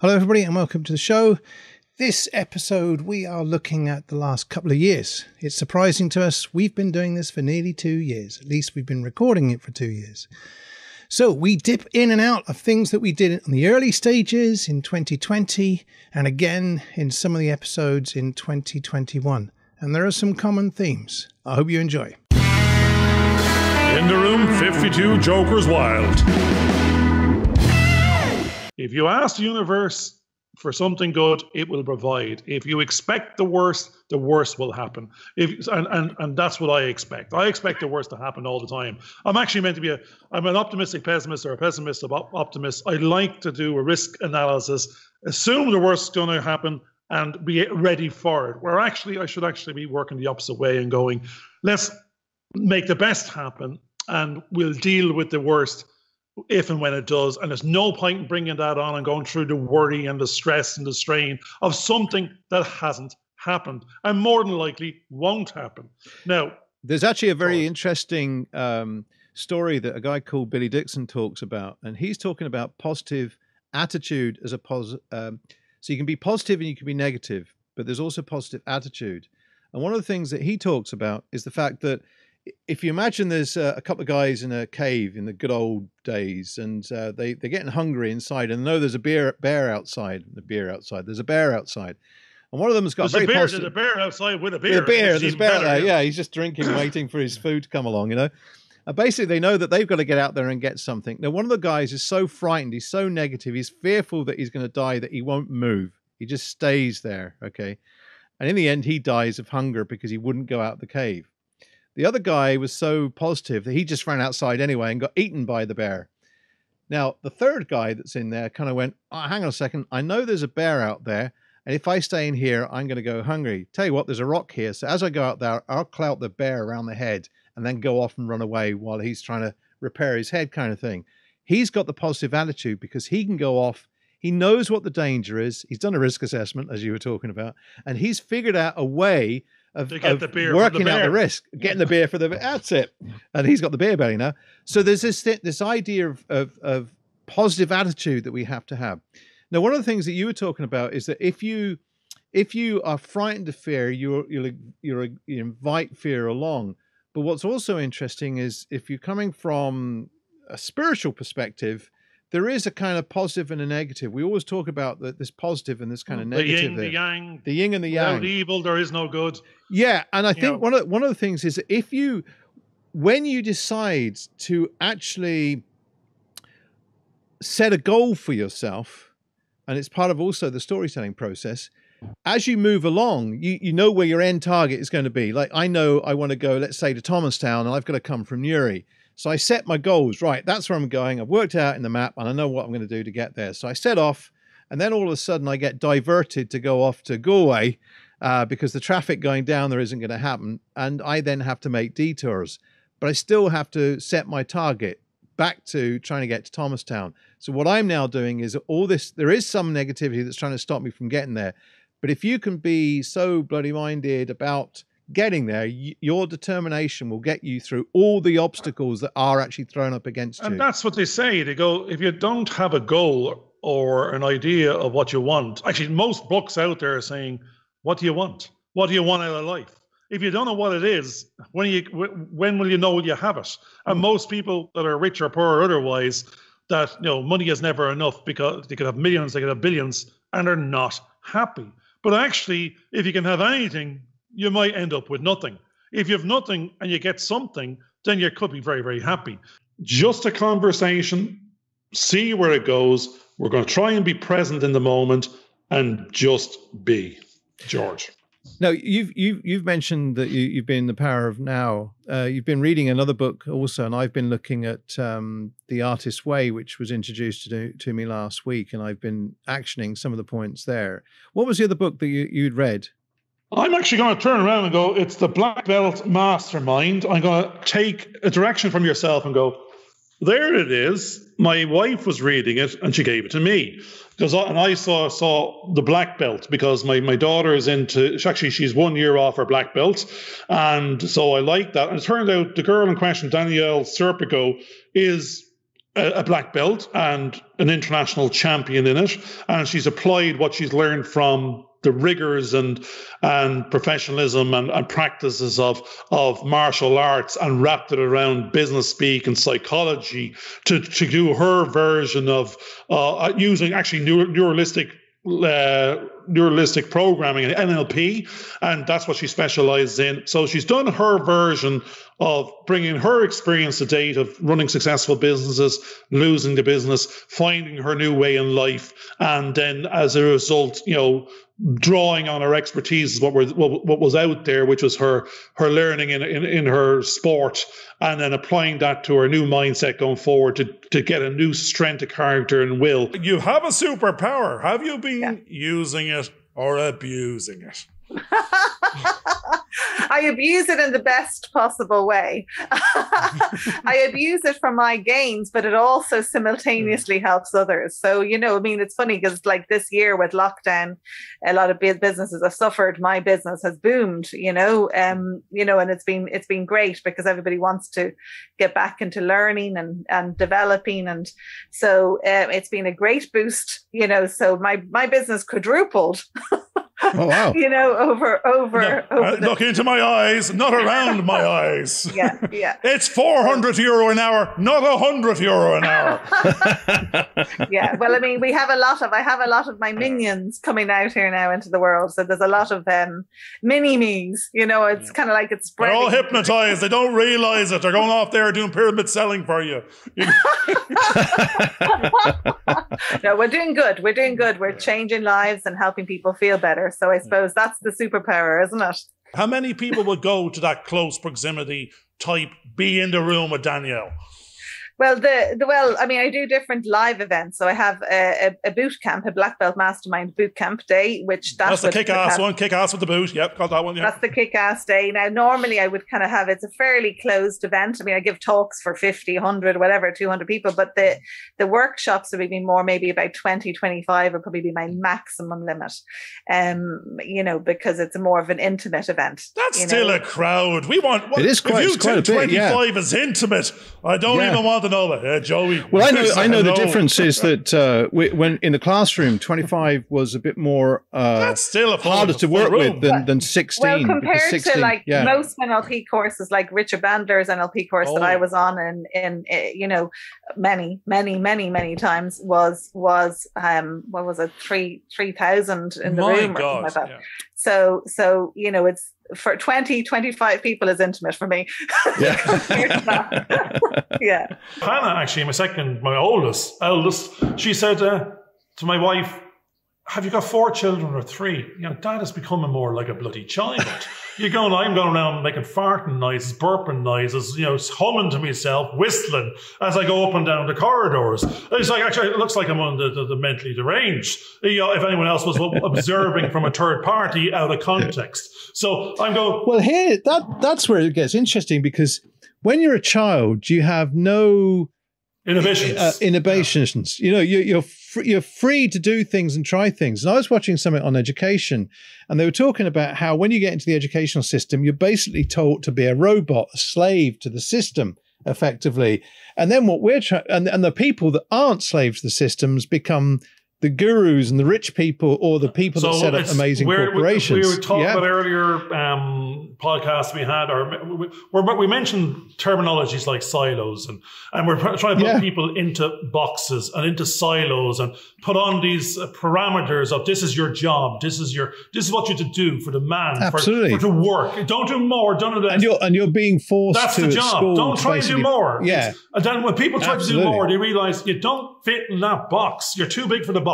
Hello, everybody, and welcome to the show. This episode, we are looking at the last couple of years. It's surprising to us. We've been doing this for nearly 2 years. At least we've been recording it for 2 years. So we dip in and out of things that we did in the early stages in 2020 and again in some of the episodes in 2021. And there are some common themes. I hope you enjoy. In the room, 52 Jokers Wild. If you ask the universe for something good, it will provide. If you expect the worst will happen. And that's what I expect. I expect the worst to happen all the time. I'm actually meant to be I'm an optimistic pessimist or a pessimist optimist. I like to do a risk analysis, assume the worst is going to happen, and be ready for it. Where actually I should actually be working the opposite way and going, let's make the best happen, and we'll deal with the worst if and when it does. And there's no point in bringing that on and going through the worry and the stress and the strain of something that hasn't happened and more than likely won't happen. Now, there's actually a very interesting story that a guy called Billy Dixon talks about, and he's talking about positive attitude as a positive. So you can be positive and you can be negative, but there's also positive attitude. And one of the things that he talks about is the fact that if you imagine there's a couple of guys in a cave in the good old days, and they're getting hungry inside, and know there's a bear outside. There's a bear outside, and one of them has got there's a bear outside with a beer. There's a bear there. Yeah, he's just drinking, waiting for his food to come along. You know, and basically they know that they've got to get out there and get something. Now, one of the guys is so frightened, he's so negative, he's fearful that he's going to die that he won't move. He just stays there. Okay, and in the end, he dies of hunger because he wouldn't go out the cave. The other guy was so positive that he just ran outside anyway and got eaten by the bear. Now, the third guy that's in there kind of went, oh, hang on a second. I know there's a bear out there, and if I stay in here, I'm going to go hungry. Tell you what, there's a rock here. So as I go out there, I'll clout the bear around the head and then go off and run away while he's trying to repair his head, kind of thing. He's got the positive attitude because he can go off. He knows what the danger is. He's done a risk assessment, as you were talking about, and he's figured out a way of working out the risk, getting the beer for the that's it, and he's got the beer belly now. So there's this idea of positive attitude that we have to have. Now, one of the things that you were talking about is that if you are frightened of fear, you invite fear along. But what's also interesting is if you're coming from a spiritual perspective, there is a kind of positive and a negative. We always talk about this positive and this kind of negative. The yin, the yang. The yin and the yang. Without evil, there is no good. Yeah, and I think one of the things is that when you decide to actually set a goal for yourself, and it's part of also the storytelling process, as you move along, you know where your end target is going to be. Like, I know I want to go, let's say, to Thomastown, and I've got to come from Newry. So I set my goals, right, that's where I'm going. I've worked out in the map and I know what I'm going to do to get there. So I set off, and then all of a sudden I get diverted to go off to Galway because the traffic going down there isn't going to happen. And I then have to make detours, but I still have to set my target back to trying to get to Thomastown. So what I'm now doing is all this, there is some negativity that's trying to stop me from getting there. But if you can be so bloody minded about getting there, your determination will get you through all the obstacles that are actually thrown up against you. And that's what they say. They go, if you don't have a goal or an idea of what you want, actually most books out there are saying, what do you want? What do you want out of life? If you don't know what it is, when will you know you have it? And most people that are rich or poor or otherwise, that money is never enough because they could have millions, they could have billions, and they're not happy. But actually, if you can have anything, you might end up with nothing. If you have nothing and you get something, then you could be very, very happy. Just a conversation, see where it goes. We're going to try and be present in the moment and just be. George. Now, you've mentioned that you've been The Power of Now. You've been reading another book also, and I've been looking at The Artist's Way, which was introduced to me last week, and I've been actioning some of the points there. What was the other book that you'd read? I'm actually going to turn around and go, it's the Black Belt Mastermind. I'm going to take a direction from yourself and go, there it is. My wife was reading it and she gave it to me. And I saw the black belt because my daughter is she's 1 year off her black belt. And so I like that. And it turned out the girl in question, Danielle Serpico, is a black belt and an international champion in it, and she's applied what she's learned from the rigors and professionalism and practices of martial arts and wrapped it around business speak and psychology to do her version of using actually neuralistic programming and NLP, and that's what she specializes in. So she's done her version of bringing her experience to date of running successful businesses, losing the business, finding her new way in life, and then as a result, drawing on her expertise, what was out there, which was her learning in her sport, and then applying that to her new mindset going forward to get a new strength of character and will. You have a superpower. Have you been using it or abusing it? I abuse it in the best possible way. I abuse it for my gains, but it also simultaneously helps others. So, it's funny because like this year with lockdown, a lot of businesses have suffered. My business has boomed, and it's been great because everybody wants to get back into learning and developing. And so it's been a great boost, so my business quadrupled. Oh, wow. Over. Look into my eyes, not around my eyes. Yeah. It's €400 an hour, not €100 an hour. Yeah. Well, I mean, I have a lot of my minions coming out here now into the world. So there's a lot of mini-me's, it's kind of like it's spreading. They're all hypnotized. They don't realize it. They're going off there doing pyramid selling for you. No, we're doing good. We're changing lives and helping people feel better. So I suppose that's the superpower, isn't it? How many people would go to that close proximity type, be in the room with Danielle? Well, I do different live events. So I have a boot camp, a black belt mastermind boot camp day, which that's the kick-ass one. Kick-ass with the boot. Yep, got that one. Yeah. That's the kick-ass day. Now, normally I would kind of have, it's a fairly closed event. I mean, I give talks for 50, 100, whatever, 200 people, but the workshops would be more, maybe about 20, 25 would probably be my maximum limit, because it's more of an intimate event. That's still a crowd. We want, it is quite, if you quite a bit, 25 is intimate, I don't even want to know that, Joey. Well, I know the difference is that when in the classroom, 25 was a bit more that's still harder to work with than 16. Well, compared 16, to most NLP courses, like Richard Bandler's NLP course that I was on in many times was what was it, 3,000 in the room or something like that. Yeah. So it's for 20, 25 people is intimate for me. Yeah. Hannah, actually, my oldest, she said to my wife, "Have you got 4 children or 3? Dad is becoming more like a bloody child. I'm going around making farting noises, burping noises, humming to myself, whistling as I go up and down the corridors. It's like, actually, it looks like I'm on the mentally deranged. If anyone else was observing from a third party out of context. So I'm going. Well, here, that's where it gets interesting, because when you're a child, you have no inhibitions. You're free to do things and try things. And I was watching something on education, and they were talking about how when you get into the educational system, you're basically taught to be a robot, a slave to the system, effectively. And then what we're trying, and the people that aren't slaves to the systems become the gurus and the rich people, or the people that set up amazing corporations. We were talking about earlier podcasts we had, we mentioned terminologies like silos, and we're trying to put people into boxes and into silos and put on these parameters of this is your job, this is what you to do for the man, for to work. Don't do more, don't do less. And you're being forced. That's the job. Don't try and do more. Yeah. And then when people try to do more, they realize you don't fit in that box. You're too big for the box.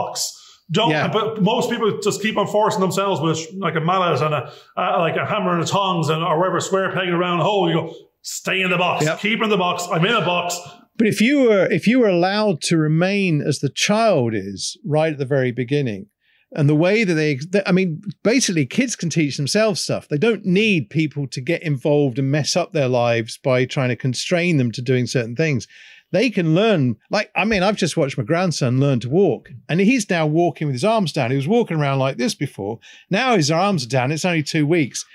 But most people just keep on forcing themselves with like a mallet and like a hammer and a tongs or whatever, square peg around a hole. You go, stay in the box. Yep. Keep in the box. I'm in a box. But if you were allowed to remain as the child is right at the very beginning, and the way that basically kids can teach themselves stuff. They don't need people to get involved and mess up their lives by trying to constrain them to doing certain things. they can learn. Like, I mean, I've just watched my grandson learn to walk, and he's now walking with his arms down. He was walking around like this before. Now his arms are down. It's only 2 weeks.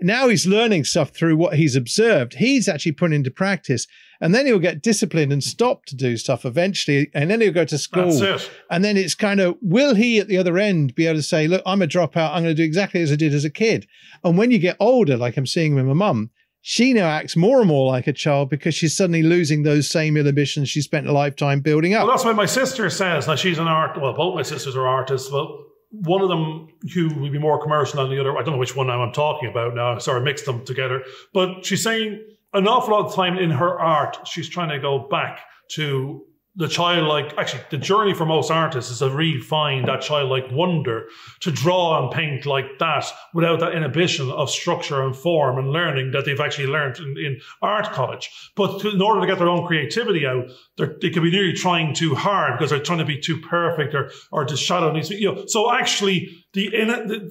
Now he's learning stuff through what he's observed. He's actually put into practice. And then he'll get disciplined and stop to do stuff eventually. And then he'll go to school. That's it. And then it's kind of, will he at the other end be able to say, look, I'm a dropout. I'm going to do exactly as I did as a kid. And when you get older, like I'm seeing with my mum, she now acts more and more like a child because she's suddenly losing those same inhibitions she spent a lifetime building up. Well, that's what my sister says. Now, she's an well, both my sisters are artists, but one of them who will be more commercial than the other, I don't know which one I'm talking about now, I sort of mixed them together. But she's saying an awful lot of time in her art, she's trying to go back to the childlike, actually, the journey for most artists is to really find that childlike wonder, to draw and paint like that without that inhibition of structure and form and learning that they've actually learned in art college. But in order to get their own creativity out, they could be nearly trying too hard because they're trying to be too perfect or the shadow needs to be, so actually, to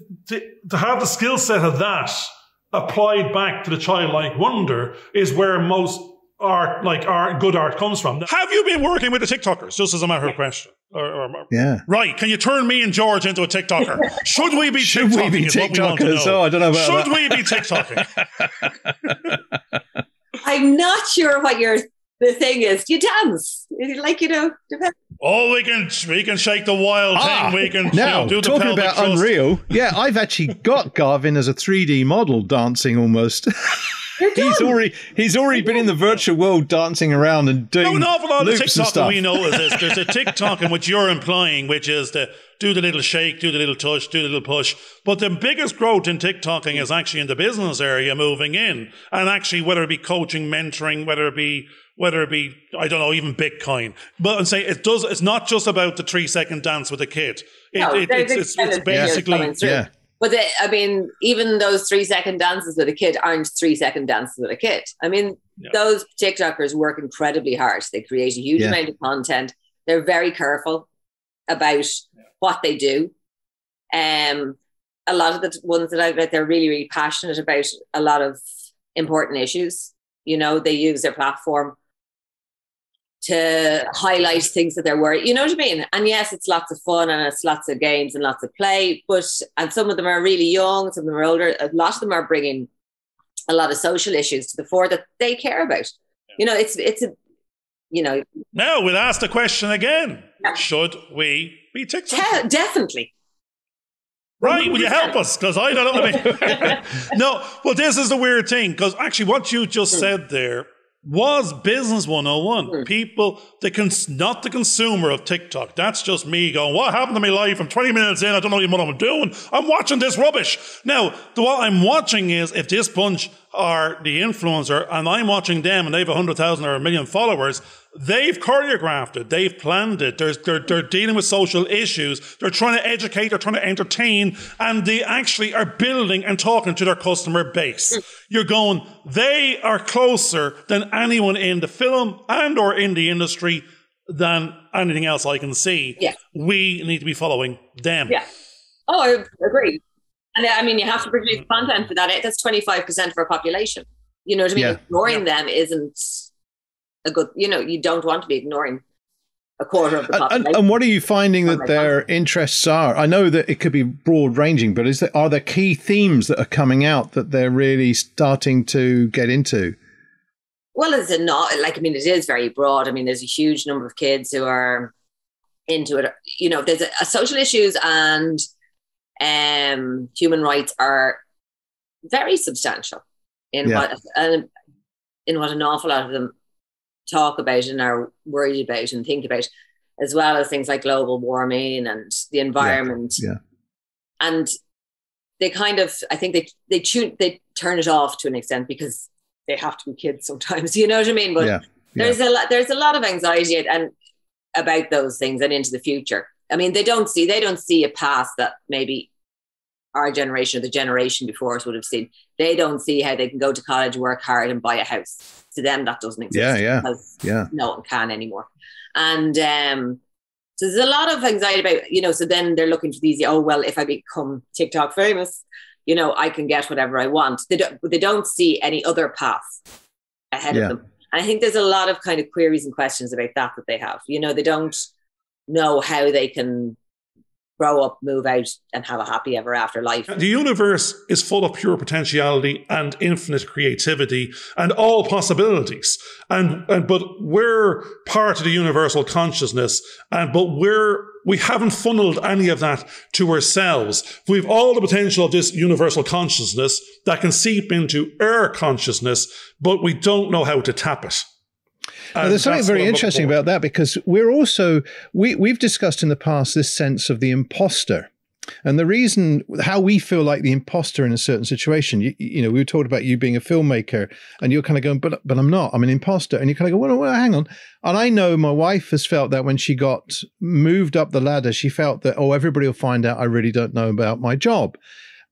have the skill set of that applied back to the childlike wonder is where most art, good art comes from. Have you been working with the TikTokers, just as a matter of question? Yeah. Right. Can you turn me and George into a TikToker? Should we be TikToking? Should we be TikTokers? Oh, I don't know about Should that. we be TikToking? I'm not sure what the thing is. You dance. Depends. Oh, we can shake the wild thing. We can now, do the talking pelvic about thrust. Unreal. Yeah, I've actually got Garvin as a 3D model dancing almost. He's already been in the virtual world dancing around and doing an awful lot of loops and TikTok stuff. we know is this. There's a TikTok in which you're implying, which is to do the little shake, do the little touch, do the little push. But the biggest growth in TikToking is actually in the business area moving in. And actually, whether it be coaching, mentoring, whether it be, I don't know, even Bitcoin. But and say it's not just about the 3-second dance with a kid. It's basically, yeah. But even those 3-second dances with a kid aren't 3-second dances with a kid. Those TikTokers work incredibly hard. They create a huge amount of content. They're very careful about what they do. A lot of the ones that I've met, they're really, really passionate about a lot of important issues. They use their platform to highlight things that they're worried. You know what I mean? And yes, it's lots of fun and it's lots of games and lots of play, and some of them are really young, some of them are older. A lot of them are bringing a lot of social issues to the fore that they care about. Now we'll ask the question again. Yeah. Should we be TikTok? Definitely. Right, will you help us? Because I don't know. No, well, this is the weird thing, because actually what you just said there was business 101. People, not the consumer of TikTok. That's just me going, what happened to my life? I'm 20 minutes in, I don't know even what I'm doing. I'm watching this rubbish. Now, what I'm watching is if this bunch are the influencer and I'm watching them and they have 100,000 or 1 million followers, they've choreographed it. They've planned it. They're dealing with social issues. They're trying to educate. They're trying to entertain. And they actually are building and talking to their customer base. You're going, they are closer than anyone in the film and or in the industry than anything else I can see. Yeah. We need to be following them. Yeah. Oh, I agree. And you have to produce content for that. That's 25% of our population. You know what I mean? Yeah. Ignoring them isn't a good, you don't want to be ignoring a quarter of the population. And what are you finding that their interests are? I know that it could be broad ranging, but are there key themes that are coming out that they're really starting to get into? Well, it is very broad. There's a huge number of kids who are into it. There's a social issues and human rights are very substantial in what an awful lot of them talk about and are worried about and think about, as well as things like global warming and the environment. Yeah. And they kind of, I think they turn it off to an extent because they have to be kids sometimes, you know what I mean? But there's a lot of anxiety and about those things and into the future. They don't see a path that maybe our generation or the generation before us would have seen. They don't see how they can go to college, work hard and buy a house. To them, that doesn't exist. Because no one can anymore. And so there's a lot of anxiety about, so then they're looking for these, if I become TikTok famous, I can get whatever I want. They don't see any other path ahead of them. I think there's a lot of kind of queries and questions about that they have. You know, they don't know how they can grow up, move out, and have a happy ever after life. The universe is full of pure potentiality and infinite creativity and all possibilities. But we're part of the universal consciousness, but we haven't funneled any of that to ourselves. We've all the potential of this universal consciousness that can seep into our consciousness, but we don't know how to tap it. Now, there's something very interesting about that, because we're also, we've discussed in the past this sense of the imposter. And the reason, how we feel like the imposter in a certain situation, you know, we were talking about you being a filmmaker and you're kind of going, but I'm not, I'm an imposter. And you kind of go, well, hang on. And I know my wife has felt that when she got moved up the ladder, she felt that, oh, everybody will find out I really don't know about my job.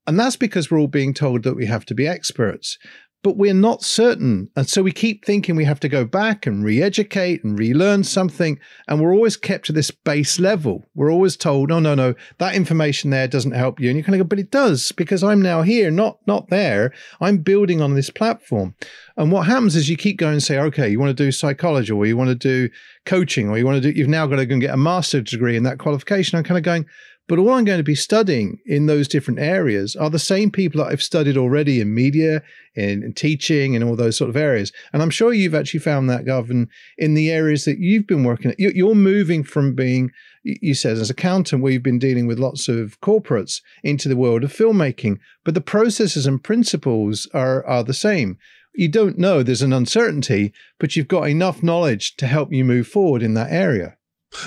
And that's because we're all being told that we have to be experts. But we're not certain. And so we keep thinking we have to go back and re-educate and relearn something. And we're always kept to this base level. We're always told, oh, no, that information there doesn't help you. And you kind of go, but it does, because I'm now here, not there. I'm building on this platform. And what happens is you keep going and say, okay, you want to do psychology, or you want to do coaching, or you've now got to go and get a master's degree in that qualification. I'm kind of going, but all I'm going to be studying in those different areas are the same people that I've studied already in media, in teaching, and all those sort of areas. And I'm sure you've actually found that, Garvin, in the areas that you've been working at. You're moving from being, you said, as an accountant, where you've been dealing with lots of corporates, into the world of filmmaking. But the processes and principles are the same. You don't know, there's an uncertainty, but you've got enough knowledge to help you move forward in that area.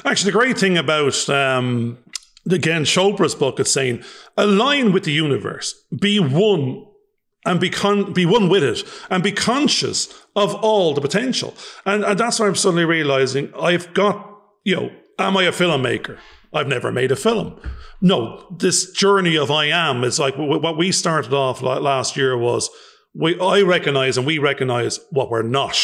Actually, the great thing about again, Chopra's book is saying, align with the universe, be one, and be one with it, and be conscious of all the potential. And that's what I'm suddenly realizing. I've got, am I a filmmaker? I've never made a film. No, this journey of I am is like what we started off last year was, I recognize and we recognize what we're not.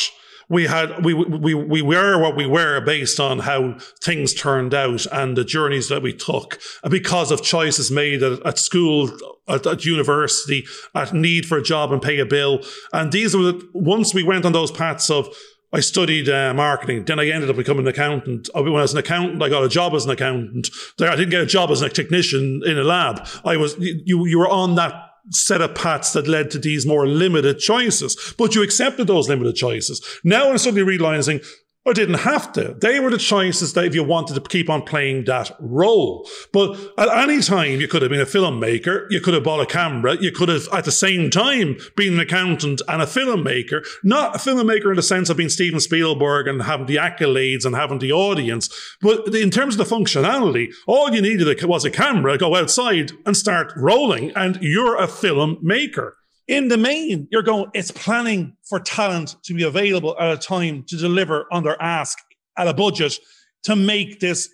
We were what we were based on how things turned out and the journeys that we took, and because of choices made at school, at university, at need for a job and pay a bill. And these were once we went on those paths of, I studied marketing, then I ended up becoming an accountant. When I was an accountant, I got a job as an accountant. I didn't get a job as a technician in a lab. You were on that set of paths that led to these more limited choices, but you accepted those limited choices. Now I'm suddenly realizing I didn't have to. They were the choices that if you wanted to keep on playing that role. But at any time, you could have been a filmmaker, you could have bought a camera, you could have at the same time been an accountant and a filmmaker. Not a filmmaker in the sense of being Steven Spielberg and having the accolades and having the audience. But in terms of the functionality, all you needed was a camera, go outside and start rolling, and you're a filmmaker. In the main, you're going, it's planning for talent to be available at a time to deliver on their ask at a budget to make this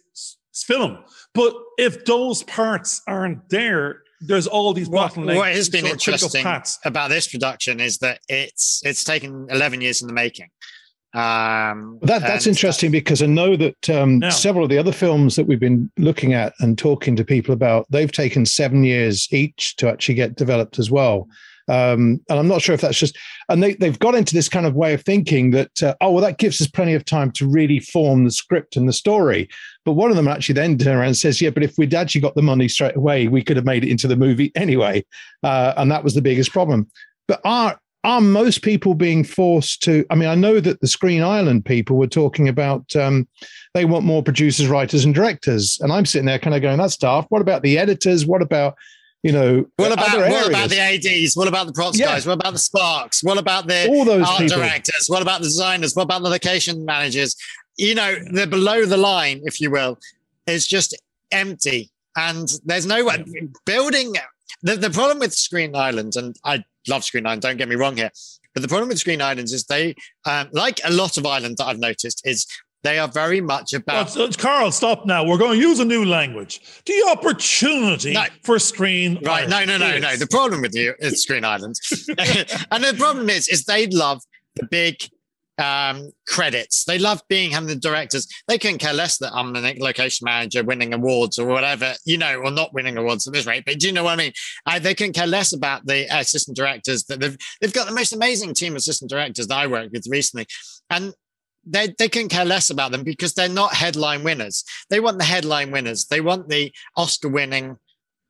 film. But if those parts aren't there, there's all these bottlenecks. What has been interesting about this production is that it's taken 11 years in the making. That's interesting, because I know that several of the other films that we've been looking at and talking to people about, they've taken 7 years each to actually get developed as well. And I'm not sure if that's just, and they've got into this kind of way of thinking that, that gives us plenty of time to really form the script and the story. But one of them actually then turns around and says, yeah, but if we'd actually got the money straight away, we could have made it into the movie anyway. And that was the biggest problem. But are most people being forced to, I know that the Screen Island people were talking about, they want more producers, writers and directors. And I'm sitting there kind of going, that's daft. What about the editors? What about, what about the ADs? What about the props guys? What about the sparks? What about all those art people. Directors? What about the designers? What about the location managers? The below the line, if you will, is just empty. And there's no way building. The problem with Screen Island, and I love Screen Island, don't get me wrong here, but the problem with Screen Islands is they, like a lot of islands that I've noticed, is they are very much about... Carl, stop now. We're going to use a new language. The opportunity for Screen Island. Right, no. The problem with you is Screen Islands. And the problem is they love the big credits. They love having the directors. They couldn't care less that I'm the location manager winning awards or whatever, or not winning awards at this rate. But do you know what I mean? They couldn't care less about the assistant directors. That they've got the most amazing team of assistant directors that I worked with recently, and they couldn't care less about them because they're not headline winners. They want the headline winners. They want the Oscar-winning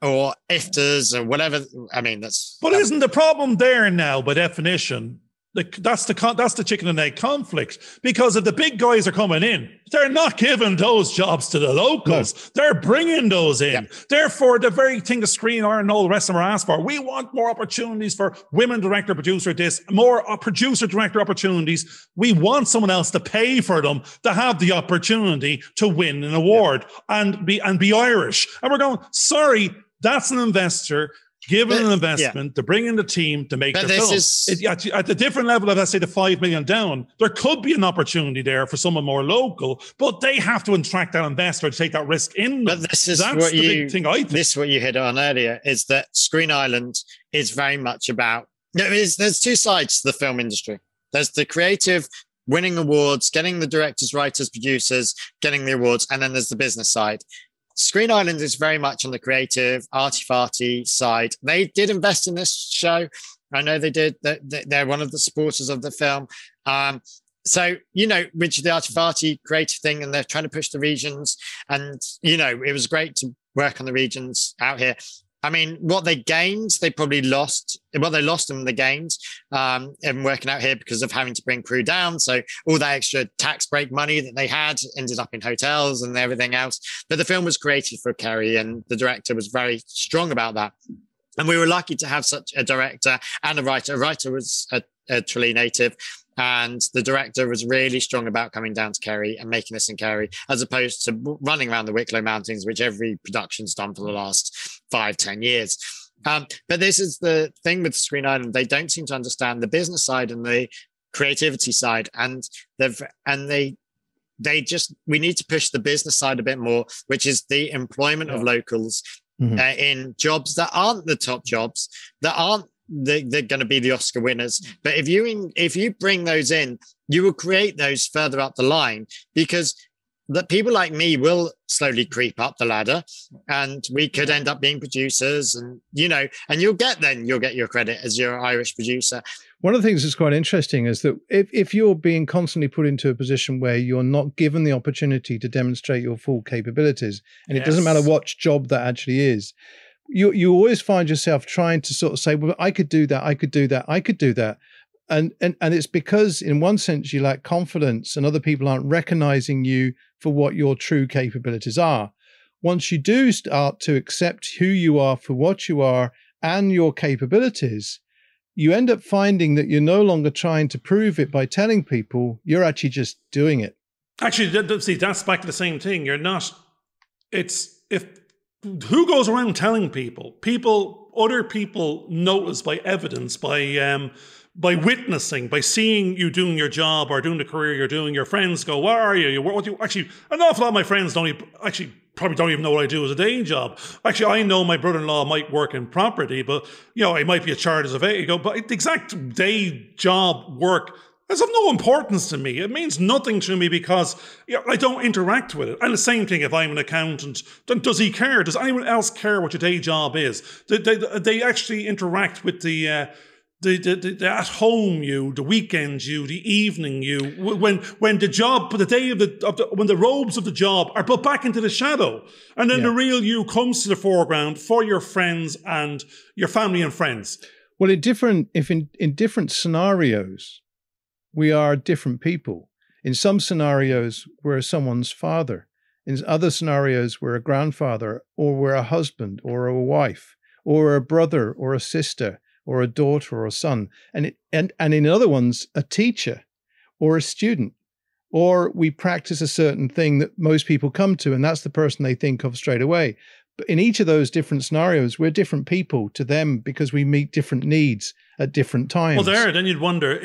or IFTAs or whatever. I mean, But isn't the problem there now, by definition? That's the chicken and egg conflict, because if the big guys are coming in, they're not giving those jobs to the locals. No. They're bringing those in. Yep. Therefore, the very thing the Screen Ireland and all the rest of them are asked for, we want more opportunities for women director, producer, more producer, director opportunities. We want someone else to pay for them to have the opportunity to win an award and be Irish. And we're going, sorry, that's an investor. Given an investment to bring in the team to make the film. At the different level of, let's say, the 5 million down, there could be an opportunity there for someone more local, but they have to attract that investor to take that risk in. But that's the big thing I think. This is what you hit on earlier, is that Screen Ireland is very much about, there's two sides to the film industry. There's the creative, winning awards, getting the directors, writers, producers, getting the awards, and then there's the business side. Screen Ireland is very much on the creative, arty-farty side. They did invest in this show. I know they did. They're one of the supporters of the film. So, Richard, the arty-farty creative thing, and they're trying to push the regions. And, it was great to work on the regions out here. I mean, what they gained, they probably lost. Well, they lost them, the gains, in working out here because of having to bring crew down. So all that extra tax break money that they had ended up in hotels and everything else. But the film was created for Kerry, and the director was very strong about that. And we were lucky to have such a director and a writer. A writer was a Tralee native, and the director was really strong about coming down to Kerry and making this in Kerry, as opposed to running around the Wicklow Mountains, which every production's done for the last 5-10 years. But this is the thing with Screen Ireland. They don't seem to understand the business side and the creativity side. And we need to push the business side a bit more, which is the employment of locals in jobs that aren't the top jobs, that aren't they're going to be the Oscar winners. But if you bring those in, you will create those further up the line, because that people like me will slowly creep up the ladder, and we could end up being producers, and you'll get your credit as your Irish producer. One of the things that's quite interesting is that if you're being constantly put into a position where you're not given the opportunity to demonstrate your full capabilities, and it doesn't matter what job that actually is, you always find yourself trying to sort of say, well, I could do that, I could do that, I could do that. And it's because in one sense you lack confidence and other people aren't recognizing you for what your true capabilities are. Once you do start to accept who you are for what you are and your capabilities, you end up finding that you're no longer trying to prove it by telling people, you're actually just doing it. Actually, see, that's back to the same thing. You're not, who goes around telling people? Other people notice by evidence, by witnessing, by seeing you doing your job or doing the career you're doing. Your friends go, "Where are you? What do you?" Actually, an awful lot of my friends probably don't even know what I do as a day job. Actually, I know my brother-in-law might work in property, but I might be a chartered surveyor. You go, but the exact day job work is of no importance to me. It means nothing to me because I don't interact with it. And the same thing if I'm an accountant. Then does he care? Does anyone else care what your day job is? They actually interact with the at home you, the weekend you, the evening you, when the job, the day when the robes of the job are put back into the shadow, and then the real you comes to the foreground for your friends and your family and friends. Well, in different scenarios, we are different people. In some scenarios, we're someone's father. In other scenarios, we're a grandfather, or we're a husband, or a wife, or a brother, or a sister, or a daughter, or a son. And in other ones, a teacher, or a student, or we practice a certain thing that most people come to, and that's the person they think of straight away. But in each of those different scenarios, we're different people to them because we meet different needs at different times. Well, then you'd wonder,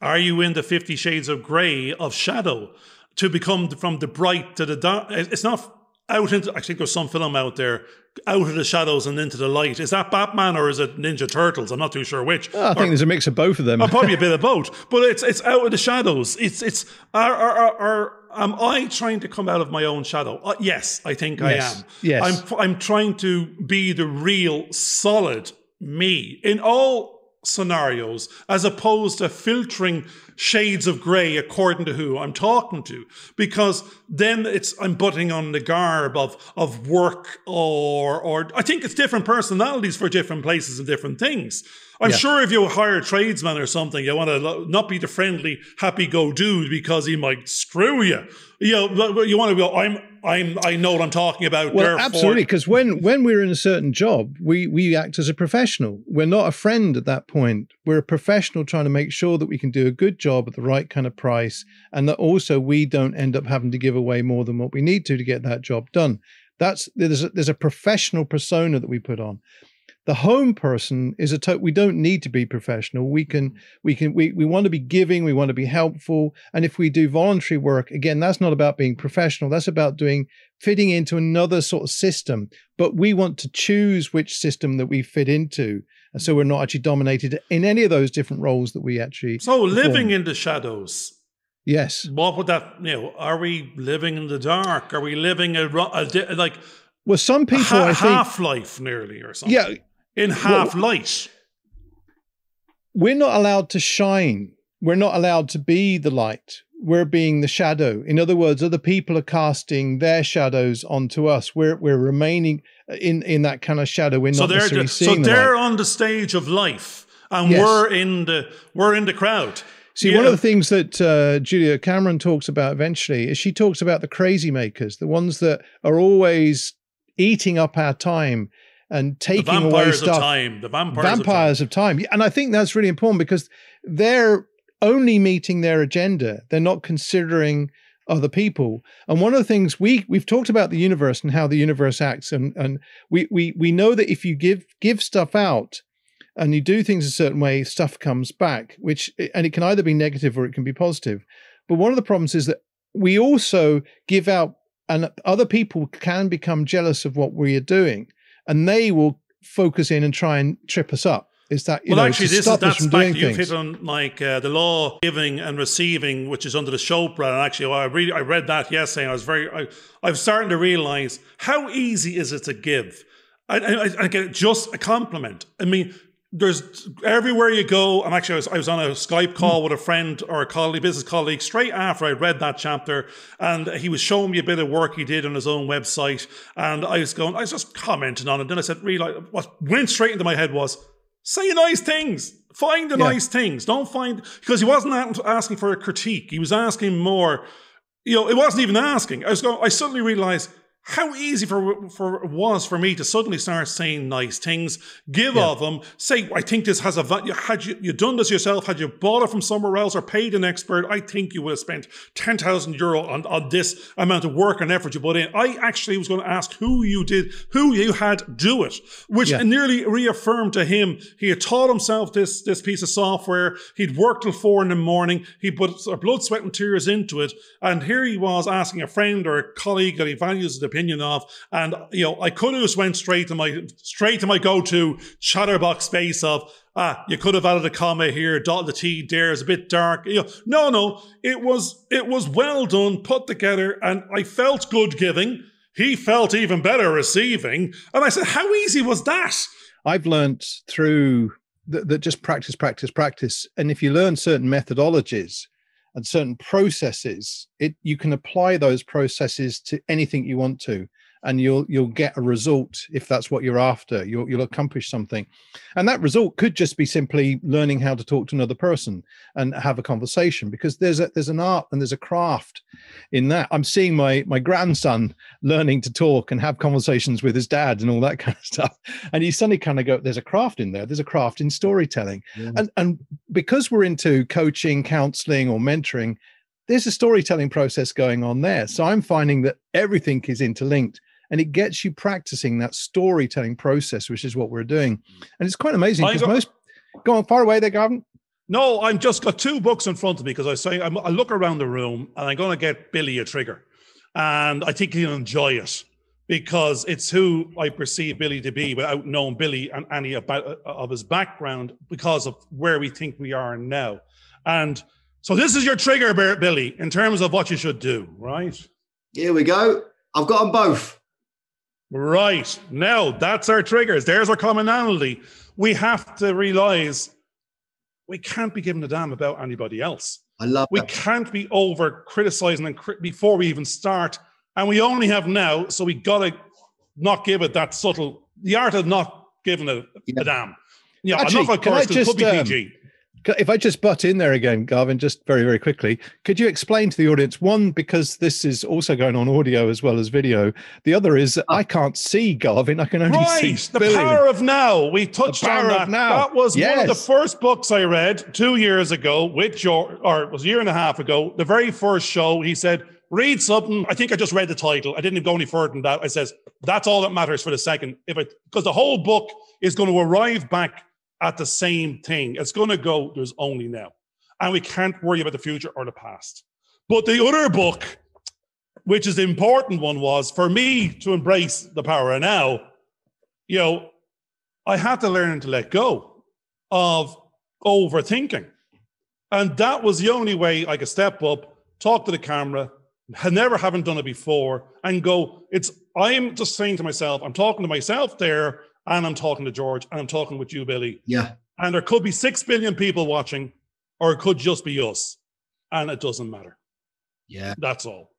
are you in the 50 shades of grey of shadow to become from the bright to the dark? It's not out into, I think there's some film out there, out of the shadows and into the light. Is that Batman or is it Ninja Turtles? I'm not too sure which. I think there's a mix of both of them. Probably a bit of both, but it's out of the shadows. Am I trying to come out of my own shadow? Yes, I think I am. Yes. I'm trying to be the real, solid me in all scenarios, as opposed to filtering shades of grey according to who I'm talking to, because then I'm putting on the garb of work, or I think it's different personalities for different places and different things. I'm sure if you hire a tradesman or something, you want to not be the friendly, happy-go dude because he might screw you. You know, you want to go, I know what I'm talking about. Well, absolutely, because when we're in a certain job, we act as a professional. We're not a friend at that point. We're a professional trying to make sure that we can do a good job at the right kind of price, and that also we don't end up having to give away more than what we need to get that job done. There's a professional persona that we put on. The home person is we don't need to be professional. We want to be giving, we want to be helpful. And if we do voluntary work, again, that's not about being professional. That's about fitting into another sort of system. But we want to choose which system that we fit into. And so we're not actually dominated in any of those different roles that we actually perform. Living in the shadows. Yes. What would that, are we living in the dark? Are we living well, some people, I think, half-life nearly or something? Yeah. In half-light. We're not allowed to shine. We're not allowed to be the light. We're being the shadow. In other words, other people are casting their shadows onto us. We're remaining in that kind of shadow. We're not necessarily seeing the light. So they're on the stage of life, and we're in the crowd. See, one of the things that Julia Cameron talks about eventually is she talks about the crazy makers, the ones that are always eating up our time and taking away stuff. The vampires of time. And I think that's really important because they're only meeting their agenda. They're not considering other people. And one of the things we've talked about the universe and how the universe acts. And we know that if you give stuff out and you do things a certain way, stuff comes back, and it can either be negative or it can be positive. But one of the problems is that we also give out, and other people can become jealous of what we are doing. And they will focus in and try and trip us up. Is that actually that's back. You've hit on the law of giving and receiving, which is under the Chopra. And actually, I read that yesterday. And I'm starting to realize how easy is it to give. I get just a compliment. I mean, there's everywhere you go. And actually, I was on a Skype call with a friend or a colleague, business colleague, straight after I read that chapter, and he was showing me a bit of work he did on his own website, and I was just commenting on it. Then I said, really, what went straight into my head was, say nice things, find the nice things. Don't find, because he wasn't asking for a critique. He was asking more. It wasn't even asking. I suddenly realized how easy it was for me to suddenly start saying nice things, give of them, say, I think this has a value. Had you done this yourself, had you bought it from somewhere else or paid an expert, I think you would have spent €10,000 on this amount of work and effort you put in. I actually was going to ask who you had do it, which nearly reaffirmed to him, he had taught himself this piece of software. He'd worked till 4 a.m. He put blood, sweat and tears into it. And here he was asking a friend or a colleague that he values the opinion of, and I could have just went straight to my go-to chatterbox space of you could have added a comma here, dotted the T there, is a bit dark. No, it was well done, put together, and I felt good giving. He felt even better receiving, and I said, how easy was that? I've learned through that just practice, and if you learn certain methodologies and certain processes, you can apply those processes to anything you want to, and you'll get a result if that's what you're after. You'll accomplish something, and that result could just be simply learning how to talk to another person and have a conversation, because there's an art and there's a craft in that. I'm seeing my grandson learning to talk and have conversations with his dad and all that kind of stuff, and you suddenly kind of go, there's a craft in there. There's a craft in storytelling. And because we're into coaching, counseling or mentoring, there's a storytelling process going on there. So I'm finding that everything is interlinked, and it gets you practicing that storytelling process, which is what we're doing. And it's quite amazing because go on, far away there, Garvin. No, I've just got 2 books in front of me, because I look around the room and I'm going to get Billy a trigger, and I think he'll enjoy it. because it's who I perceive Billy to be without knowing Billy and any of his background because of where we think we are now. And so this is your trigger, Billy, in terms of what you should do, right? Here we go. I've got them both. Right. Now, that's our triggers. There's our commonality. We have to realize we can't be giving a damn about anybody else. I love We that. can't be over criticizing and before we even start. And we only have now, so we got to not give it that subtle, the art of not giving a damn. Yeah, Actually, enough, of can I course, 'cause it just, could be PG. If I just butt in there again, Garvin, just very, very quickly, could you explain to the audience, one, because this is also going on audio as well as video. The other is I can't see Garvin. I can only see The Billy. Power of Now. We touched on Power that. of Now. That was one of the Yes. first books I read 2 years ago with George, or it was a year and a half ago. The very first show, he said, read something. I think I just read the title. I didn't even go any further than that. I says, that's all that matters for the second. Because the whole book is going to arrive back at the same thing. It's going to go, there's only now. And we can't worry about the future or the past. But the other book, which is the important one, was for me to embrace the power of now. You know, I had to learn to let go of overthinking. And that was the only way I could step up, talk to the camera, haven't done it before, and go, I'm just saying to myself, I'm talking to myself there, and I'm talking to George, and I'm talking with you, Billy. Yeah. And there could be 6 billion people watching, or it could just be us. And it doesn't matter. Yeah. That's all.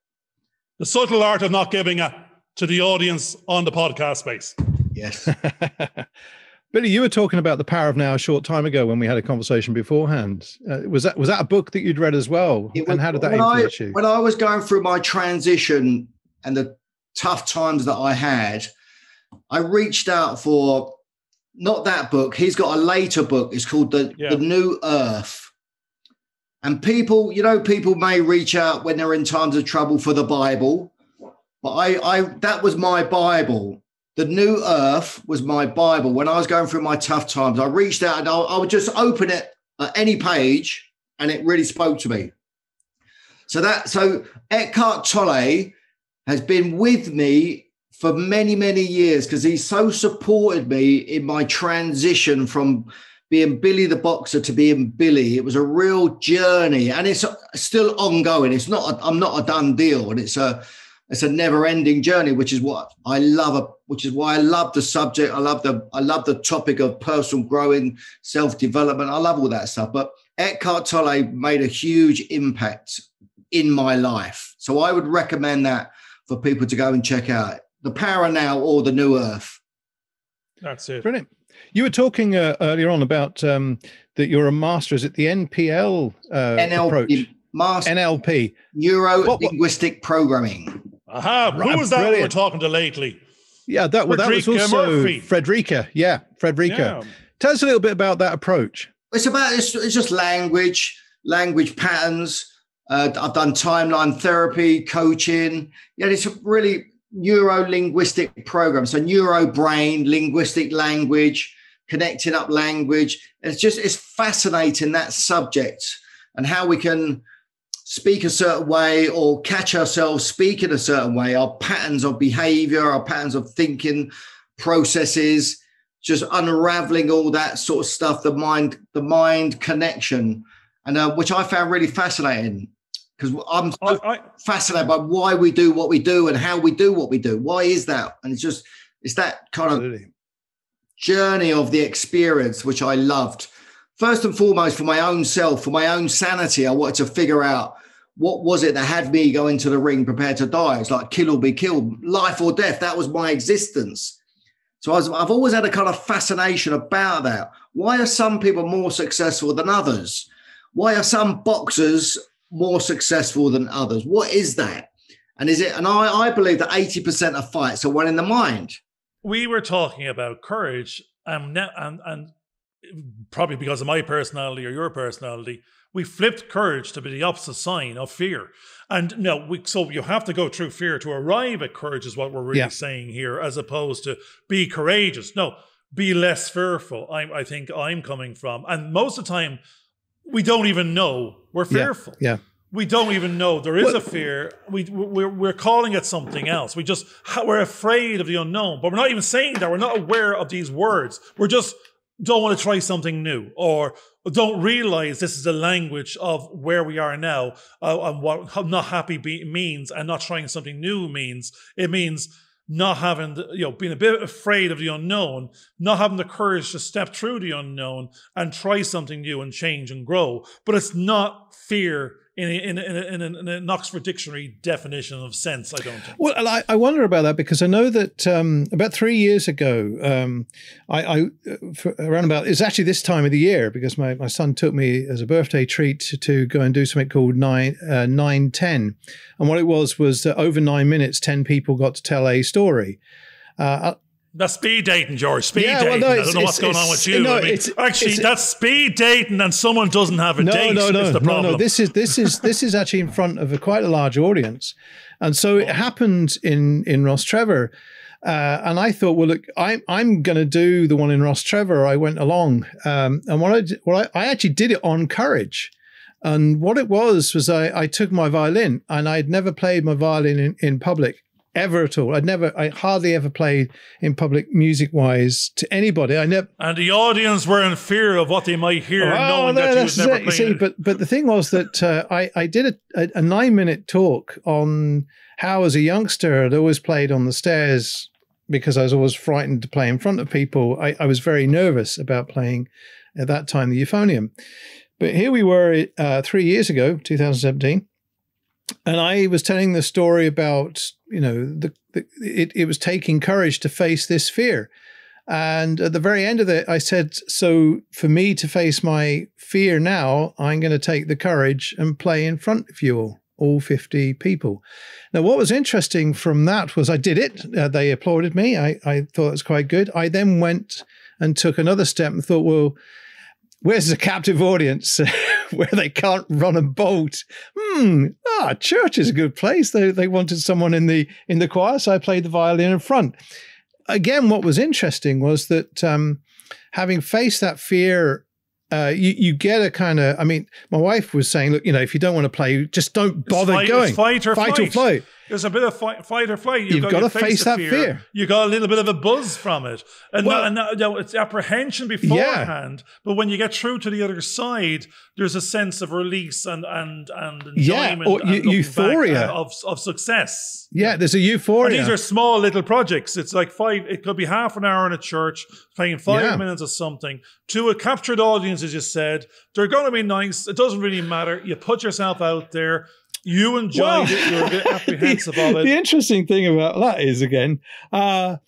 The subtle art of not giving to the audience on the podcast space. Yes. Billy, you were talking about the Power of Now a short time ago when we had a conversation beforehand. Was that a book that you'd read as well? And how did that influence you? When I was going through my transition and the tough times that I had, I reached out for not that book. He's got a later book. It's called The New Earth. And people may reach out when they're in times of trouble for the Bible, but I that was my Bible. The New Earth was my Bible. When I was going through my tough times, I reached out and I would just open it at any page, and it really spoke to me. So Eckhart Tolle has been with me for many, many years because he's so supported me in my transition from being Billy the boxer to being Billy. It was a real journey, and it's still ongoing. I'm not a done deal, and it's a never-ending journey, which is what I love. Which is why I love the subject. I love the topic of personal growing, self-development. I love all that stuff. But Eckhart Tolle made a huge impact in my life, so I would recommend that for people to go and check out. The Power Now or The New Earth. That's it. Brilliant. You were talking earlier on about that you're a master. Is it the NPL NLP, approach? Master NLP. Neuro-linguistic programming. Aha. Who was that we were talking to lately? Yeah, that was also Murphy. Frederica. Yeah, Frederica. Yeah. Tell us a little bit about that approach. It's just language patterns. I've done timeline therapy, coaching. Yeah, it's a really neuro-linguistic program. So neuro-brain, linguistic language, connecting up language. It's fascinating, that subject, and how we can speak a certain way or catch ourselves speaking a certain way, our patterns of behavior, our patterns of thinking, processes, just unraveling all that sort of stuff, the mind connection, and which I found really fascinating. Because I'm fascinated by why we do what we do and how we do what we do. Why is that? And it's that kind of journey of the experience, which I loved. First and foremost, for my own self, for my own sanity, I wanted to figure out what was it that had me go into the ring prepared to die. It's like kill or be killed, life or death. That was my existence. So I've always had a kind of fascination about that. Why are some people more successful than others? Why are some boxers more successful than others? What is that? And I believe that 80% of fights are won in the mind. We were talking about courage, and probably because of my personality or your personality, we flipped courage to be the opposite sign of fear. And so you have to go through fear to arrive at courage is what we're really saying here, as opposed to be courageous. No, be less fearful. I think I'm coming from. And most of the time, we don't even know we're fearful. Yeah. we don't even know there is a fear. We're calling it something else. We're afraid of the unknown, but we're not even saying that. We're not aware of these words. We're just don't want to try something new, or don't realize this is the language of where we are now, and what not happy means, and not trying something new means. It means not having, being a bit afraid of the unknown, not having the courage to step through the unknown and try something new and change and grow. But it's not fear in an Oxford Dictionary definition of sense, I don't think. Well, I wonder about that, because I know that about 3 years ago, it's actually this time of the year, because my son took me as a birthday treat to go and do something called 9-10. And what it was over 9 minutes, 10 people got to tell a story. That's speed dating, George. Speed dating. I don't know what's going on with you. No, that's speed dating, and someone doesn't have a date. No. This is actually in front of quite a large audience, and so it happened in Rostrevor, and I thought, well, look, I'm going to do the one in Rostrevor. I went along, and I actually did it on courage. And what it was I took my violin, and I'd never played my violin in public. Ever at all. I hardly ever played in public music-wise to anybody. And the audience were in fear of what they might hear, knowing that you was never playing. See, but the thing was that I did a 9-minute talk on how, as a youngster, I'd always played on the stairs because I was always frightened to play in front of people. I was very nervous about playing at that time the euphonium. But here we were 3 years ago, 2017. And I was telling the story about, it was taking courage to face this fear. And at the very end of it, I said, so for me to face my fear now, I'm going to take the courage and play in front of you all 50 people. Now, what was interesting from that was I did it. They applauded me. I thought it was quite good. I then went and took another step and thought, well, where's the captive audience where they can't run and bolt? Church is a good place. They wanted someone in the choir, so I played the violin in front. Again, what was interesting was that having faced that fear, you get a kind of, my wife was saying, look, if you don't want to play, just don't bother going. Fight or flight. There's a bit of fight or flight. You've got to face that fear. You got a little bit of a buzz from it. And it's apprehension beforehand. Yeah. But when you get through to the other side, there's a sense of release and enjoyment or euphoria of success. Yeah, there's a euphoria. And these are small little projects. It's like it could be half an hour in a church, playing 5 minutes of something to a captured audience, as you said. They're going to be nice. It doesn't really matter. You put yourself out there. You enjoyed it. You're a bit apprehensive of it. The interesting thing about that is, again, on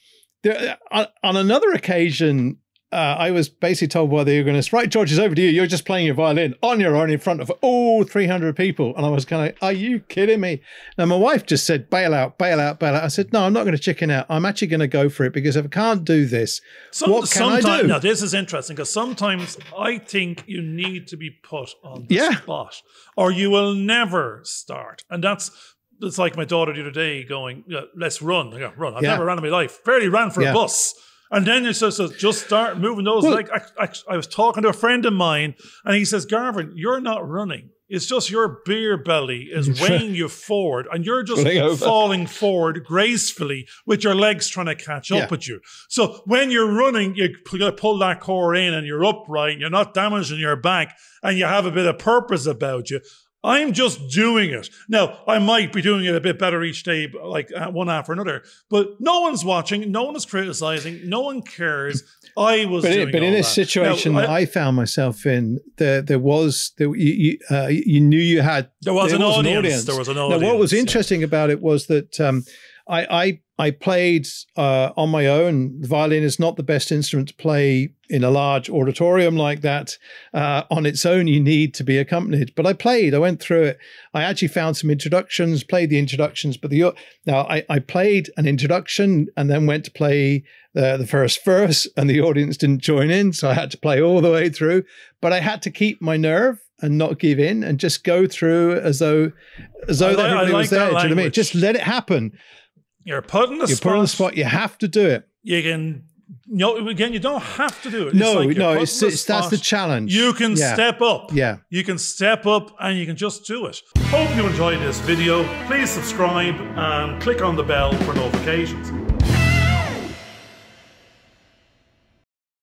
another occasion, I was basically told by the organist, right, George, it's over to you. You're just playing your violin on your own in front of all 300 people. And I was kind of, are you kidding me? Now, my wife just said, bail out, bail out, bail out. I said, no, I'm not going to chicken out. I'm actually going to go for it, because if I can't do this, what can I do? Now, this is interesting, because sometimes I think you need to be put on the spot, or you will never start. And it's like my daughter the other day going, let's run. I go, run. I've never ran in my life. Barely ran for a bus. And then it says, just start moving those. I was talking to a friend of mine, and he says, Garvin, you're not running. It's just your beer belly is weighing you forward, and you're just falling forward gracefully with your legs trying to catch up with you. So when you're running, you pull that core in, and you're upright, you're not damaging your back, and you have a bit of purpose about you. I'm just doing it. Now, I might be doing it a bit better each day, like one after another, but no one's watching, no one is criticizing, no one cares. I was doing But in this situation that I found myself in, you knew you had... There was an audience. There was an audience. Now, what was interesting about it was that I played on my own. The violin is not the best instrument to play in a large auditorium like that. On its own, you need to be accompanied. But I went through it. I actually found some introductions, played the introductions. But I played an introduction and then went to play the first verse, and the audience didn't join in. So I had to play all the way through. But I had to keep my nerve and not give in, and just go through as though everybody was there. Do you know what I mean? Just let it happen. You're put on the spot. You have to do it. You can again, you don't have to do it. No, that's the challenge. You can step up. Yeah. You can step up and you can just do it. Hope you enjoyed this video. Please subscribe and click on the bell for notifications.